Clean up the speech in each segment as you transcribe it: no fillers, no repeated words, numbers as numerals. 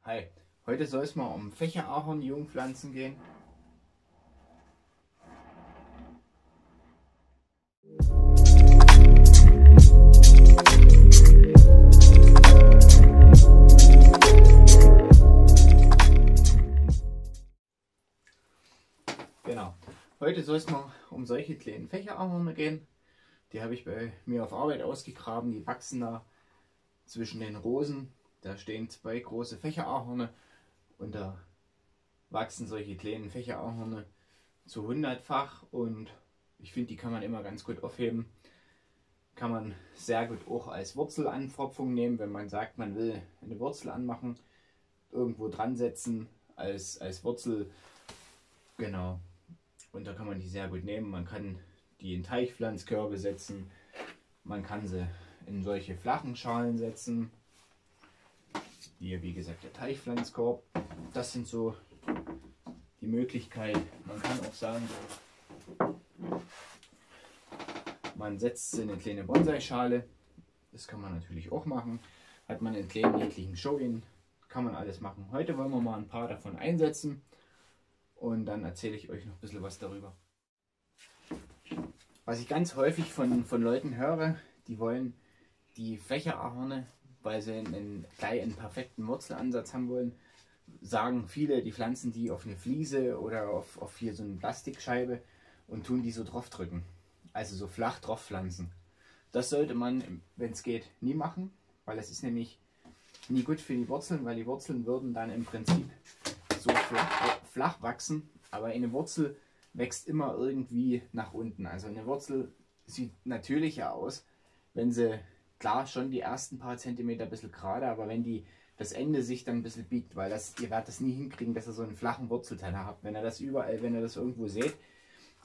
Hi, heute soll es mal um Fächerahorn-Jungpflanzen gehen. Genau, heute soll es mal um solche kleinen Fächerahorne gehen. Die habe ich bei mir auf Arbeit ausgegraben, die wachsen da zwischen den Rosen. Da stehen zwei große Fächerahorne und da wachsen solche kleinen Fächerahorne zu 100-fach und ich finde, die kann man immer ganz gut aufheben. Kann man sehr gut auch als Wurzelanpfropfung nehmen, wenn man sagt, man will eine Wurzel anmachen, irgendwo dran setzen als Wurzel. Genau. Und da kann man die sehr gut nehmen. Man kann die in Teichpflanzkörbe setzen. Man kann sie in solche flachen Schalen setzen. Hier, wie gesagt, der Teichpflanzkorb. Das sind so die Möglichkeiten. Man kann auch sagen, man setzt sie in eine kleine Bonsai-Schale. Das kann man natürlich auch machen. Hat man einen kleinen niedlichen Showin, kann man alles machen. Heute wollen wir mal ein paar davon einsetzen und dann erzähle ich euch noch ein bisschen was darüber. Was ich ganz häufig von Leuten höre, die wollen die Fächerahorne, weil sie gleich einen perfekten Wurzelansatz haben wollen, sagen viele, die pflanzen die auf eine Fliese oder auf hier so eine Plastikscheibe und tun die so drauf drücken. Also so flach drauf pflanzen. Das sollte man, wenn es geht, nie machen, weil es ist nämlich nie gut für die Wurzeln, weil die Wurzeln würden dann im Prinzip so flach wachsen, aber eine Wurzel wächst immer irgendwie nach unten. Also eine Wurzel sieht natürlicher aus, wenn sie, klar, schon die ersten paar Zentimeter ein bisschen gerade, aber wenn das Ende sich dann ein bisschen biegt, weil ihr werdet das nie hinkriegen, dass ihr so einen flachen Wurzelteller habt. Wenn ihr das überall, wenn ihr das irgendwo seht,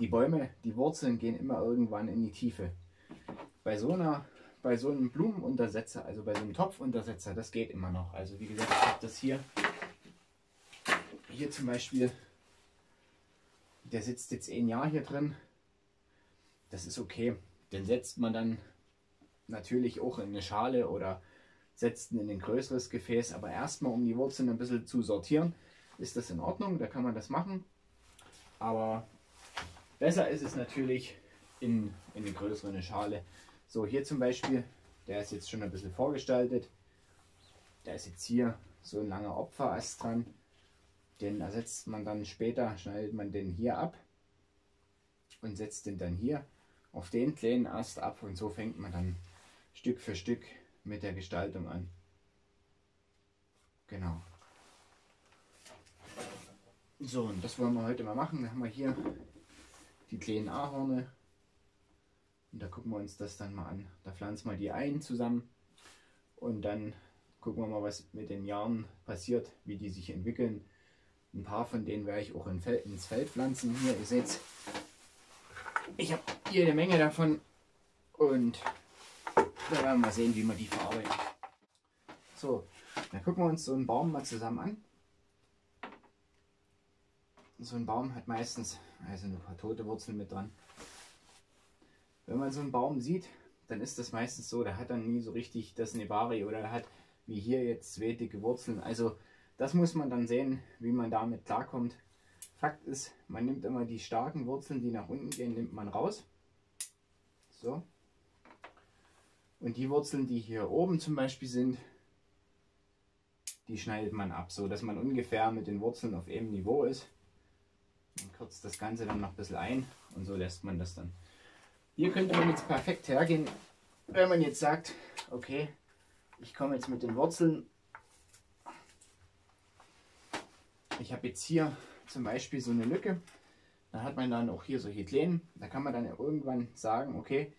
die Bäume, die Wurzeln gehen immer irgendwann in die Tiefe. Bei so einem Blumenuntersetzer, also bei so einem Topfuntersetzer, das geht immer noch. Also wie gesagt, ich habe das hier zum Beispiel, der sitzt jetzt 1 Jahr hier drin. Das ist okay. Den setzt man dann natürlich auch in eine Schale oder setzt ihn in ein größeres Gefäß. Aber erstmal, um die Wurzeln ein bisschen zu sortieren, ist das in Ordnung. Da kann man das machen. Aber besser ist es natürlich in eine größere Schale. So, hier zum Beispiel, der ist jetzt schon ein bisschen vorgestaltet. Da ist jetzt hier so ein langer Opferast dran. Den ersetzt man dann später, schneidet man den hier ab und setzt den dann hier auf den kleinen Ast ab. Und so fängt man dann Stück für Stück mit der Gestaltung an. Genau. So, und das wollen wir heute mal machen. Da haben wir hier die kleinen Ahorne. Und da gucken wir uns das dann mal an. Da pflanzen wir die ein zusammen und dann gucken wir mal, was mit den Jahren passiert, wie die sich entwickeln. Ein paar von denen werde ich auch ins Feld pflanzen. Hier, ihr seht, ich habe hier eine Menge davon und da werden wir mal sehen, wie wir die verarbeiten. So, dann gucken wir uns so einen Baum mal zusammen an. So ein Baum hat meistens also ein paar tote Wurzeln mit dran. Wenn man so einen Baum sieht, dann ist das meistens so, der hat dann nie so richtig das Nebari oder der hat wie hier jetzt 2 dicke Wurzeln. Also das muss man dann sehen, wie man damit klarkommt. Fakt ist, man nimmt immer die starken Wurzeln, die nach unten gehen, nimmt man raus. So. Und die Wurzeln, die hier oben zum Beispiel sind, die schneidet man ab, so dass man ungefähr mit den Wurzeln auf einem Niveau ist. Man kürzt das Ganze dann noch ein bisschen ein und so lässt man das dann. Hier könnte man jetzt perfekt hergehen, wenn man jetzt sagt, okay, ich komme jetzt mit den Wurzeln. Ich habe jetzt hier zum Beispiel so eine Lücke. Da hat man dann auch hier solche Kleinen. Da kann man dann irgendwann sagen, okay,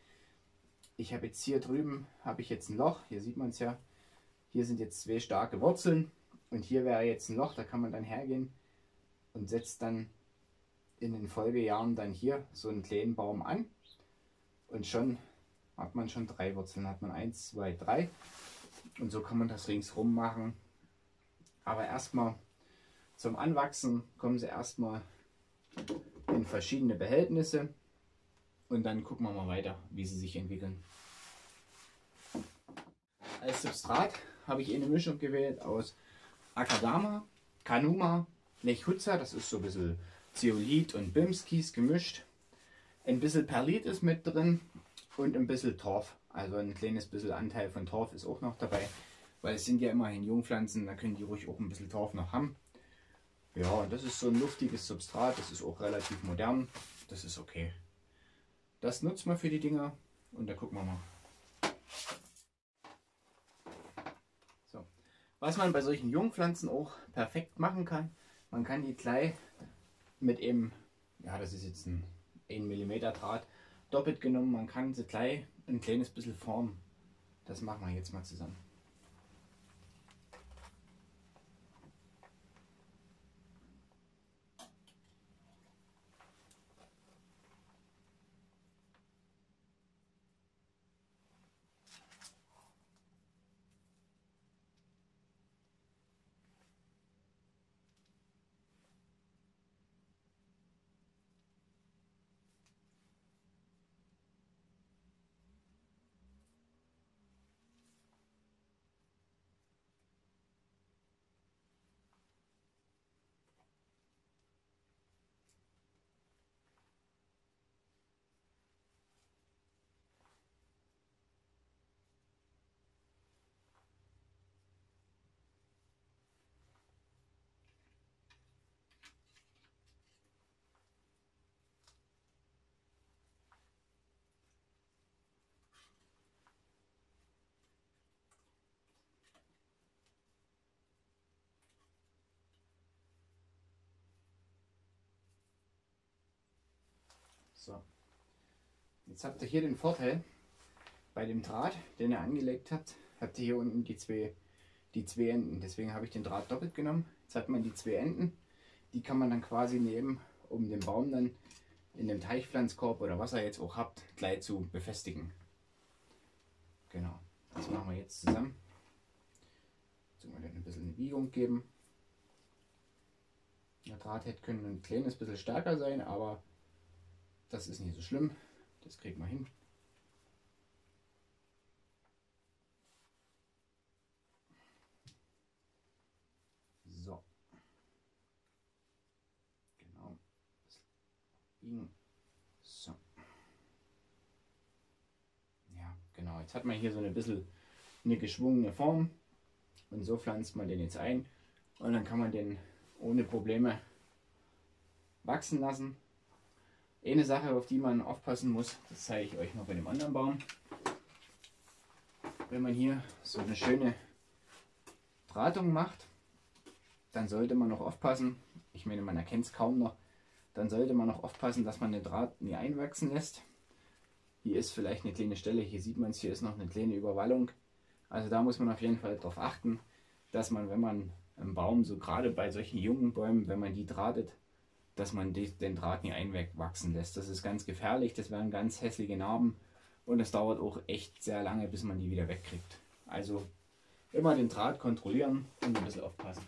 ich habe jetzt hier drüben, habe ich jetzt ein Loch. Hier sieht man es ja. Hier sind jetzt 2 starke Wurzeln. Und hier wäre jetzt ein Loch. Da kann man dann hergehen und setzt dann in den Folgejahren dann hier so einen kleinen Baum an. Und schon hat man schon 3 Wurzeln. Hat man 1, 2, 3. Und so kann man das ringsrum machen. Aber erstmal zum Anwachsen kommen sie erstmal in verschiedene Behältnisse. Und dann gucken wir mal weiter, wie sie sich entwickeln. Als Substrat habe ich eine Mischung gewählt aus Akadama, Kanuma, Lechhutza, das ist so ein bisschen Zeolit und Bimskies gemischt. Ein bisschen Perlit ist mit drin und ein bisschen Torf. Also ein kleines bisschen Anteil von Torf ist auch noch dabei. Weil es sind ja immerhin Jungpflanzen, da können die ruhig auch ein bisschen Torf noch haben. Ja, und das ist so ein luftiges Substrat, das ist auch relativ modern. Das ist okay. Das nutzt man für die Dinger und da gucken wir mal. So. Was man bei solchen Jungpflanzen auch perfekt machen kann, man kann die gleich mit eben, ja, das ist jetzt ein 1 mm Draht, doppelt genommen, man kann sie gleich ein kleines bisschen formen. Das machen wir jetzt mal zusammen. So, jetzt habt ihr hier den Vorteil, bei dem Draht, den ihr angelegt habt ihr hier unten die zwei Enden. Deswegen habe ich den Draht doppelt genommen. Jetzt hat man die zwei Enden, die kann man dann quasi nehmen, um den Baum dann in dem Teichpflanzkorb oder was ihr jetzt auch habt, gleich zu befestigen. Genau, das machen wir jetzt zusammen. Jetzt mal ein bisschen eine Biegung geben. Der Draht hätte können ein kleines bisschen stärker sein, aber das ist nicht so schlimm. Das kriegt man hin. So. Genau. Biegen. So. Ja, genau. Jetzt hat man hier so ein bisschen eine geschwungene Form. Und so pflanzt man den jetzt ein. Und dann kann man den ohne Probleme wachsen lassen. Eine Sache, auf die man aufpassen muss, das zeige ich euch mal bei dem anderen Baum. Wenn man hier so eine schöne Drahtung macht, dann sollte man noch aufpassen, ich meine, man erkennt es kaum noch, dann sollte man noch aufpassen, dass man den Draht nie einwachsen lässt. Hier ist vielleicht eine kleine Stelle, hier sieht man es, hier ist noch eine kleine Überwallung. Also da muss man auf jeden Fall darauf achten, dass man, wenn man einen Baum, so gerade bei solchen jungen Bäumen, wenn man die drahtet, dass man den Draht nie einwachsen lässt. Das ist ganz gefährlich, das wären ganz hässliche Narben und es dauert auch echt sehr lange, bis man die wieder wegkriegt. Also immer den Draht kontrollieren und ein bisschen aufpassen.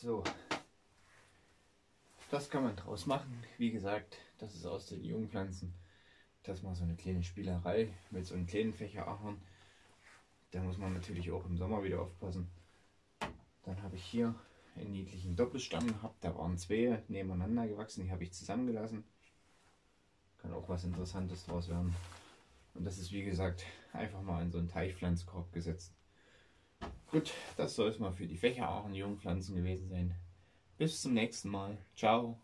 So, das kann man draus machen. Wie gesagt, das ist aus den Jungpflanzen. Das ist mal so eine kleine Spielerei mit so einem kleinen Fächerahorn. Da muss man natürlich auch im Sommer wieder aufpassen. Dann habe ich hier einen niedlichen Doppelstamm gehabt. Da waren zwei nebeneinander gewachsen. Die habe ich zusammengelassen. Kann auch was Interessantes draus werden. Und das ist wie gesagt einfach mal in so einen Teichpflanzkorb gesetzt. Gut, das soll es mal für die Fächerahorn Jungpflanzen gewesen sein. Bis zum nächsten Mal. Ciao.